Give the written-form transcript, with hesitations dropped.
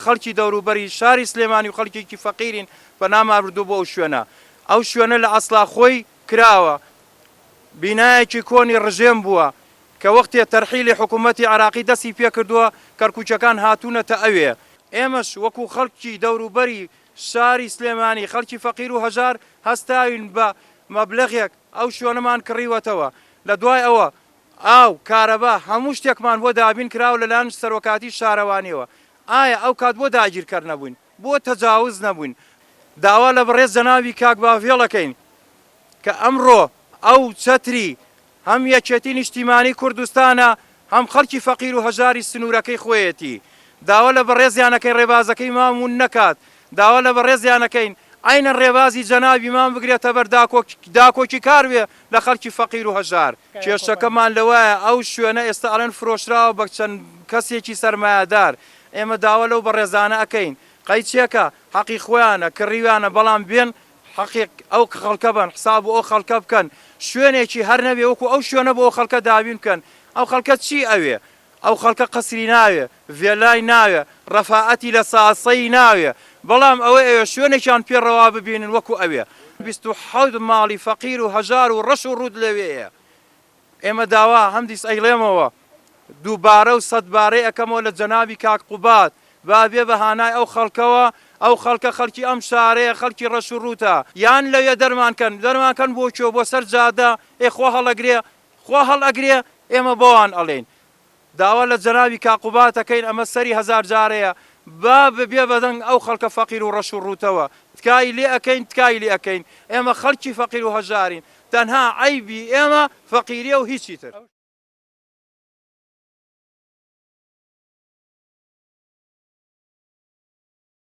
خەڵکی دەوروبەری شاری سلێمانی و خەڵکێکی فەقیرین بە نامابردوو بۆ ئەو شوێنە. ئەو شوێنە لە ئەسڵا خۆی کراوە، بینایەکی کۆنی ڕژێم بووە کە وەختێ تەرحیلی حکوومەتی عراقی دەستی پێ کردووە کەرکووچەکان هاتوونەتە ئەوێ. ئێمەش وەکو خەڵکی دەوروبەری شاری سلێمانی خەڵکی فەقیر و هەژار هەستاوین بە مەبلەغێک ئەو شوێنەمان کڕیوەتەوە. لە دوای ئەوە ئاو کارەبا هەموو شتێکمان بۆ دابین کراوە لەلایەن سەرۆکاتی شارەوانیەوە. ئایا ئەو کات بۆ داگیرکەر نەبووین، بۆ تەجاوز نەبووین. داوا لە بەڕێز جەناوی کاک باڤێڵەکەین کە ئەمڕۆ ئەو چەتری هەم یەکێتی نیشتیمانی کوردستانە هەم خەڵکی فەقیر و هەژاری سنوورەکەی خۆیەتی. داوا لە بەڕێزیانەکەی ڕێبازەکەی مامون نەکات. داوا لە بەڕێزیانەکەین ئاینە ڕێبازی جەناوی مام بگرێتە بەر داکۆکی کاروێ لە خەڵکی فەقیر و هەژار. کێشەکەمان لەوایە ئەو شوێنە ئێستا ئەڵێن فرۆشراوە بە چەند کەسێکی سەرمایەدار. ئێمە داوا لەو بەڕێزانە ئەەکەین قەی چێکە حەقی خۆیانە کڕیوانە بەڵام بێن حەقیق ئەو خەڵکە بن حساب و ئەو خەڵکە بکەن شوێنێکی هەر نەبێ وەکو ئەو شوێنە بۆ ئەو خەڵکە دابین بکەن. ئەو خەڵکە چی ئەوێ؟ ئەو خەڵکە قەسری ناوێ، ڤێلای ناوێ، ڕەفاعەتی لە ساسەی ناوێ، بەڵام ئەوە ئێوە شوێنێکیان پێڕەوا ببینن وەکو ئەوێ. 27 ماڵی فەقیر و هەژار و ڕەش و ڕوود لەوێیە. ئێمە داوا هەمدیس ئەیڵێمەوە دووبارە و سەدبارەی ئەەکەمەوە لە جەنابی کاک قوبات با بێ بەهانای ئەو خەڵکەوە ئەو خەڵکە خەڵکی ئەم شارەیە خەڵکی ڕەش و ڕووتە یان لەوێ دەرمانکەن بۆ چۆ بۆ سەر جادە خوا هەڵەگرێ خوا هەڵئەگرێ ئێمە بۆوان ئەڵێن. داوا لە جەنابی کاک قوباتەکەین ئەمە سەری هەزار جارەیە با ببێ بەدەنگ ئەو خەڵکە فەقیر و ڕەش و ڕووتەوە تکای لێ ئەەکەین تکای لێ ئەەکەین. ئێمە خەڵکی فەقیر و هەژارین، تەنها عەیبی ئێمە فەقیریە و هیچی تر.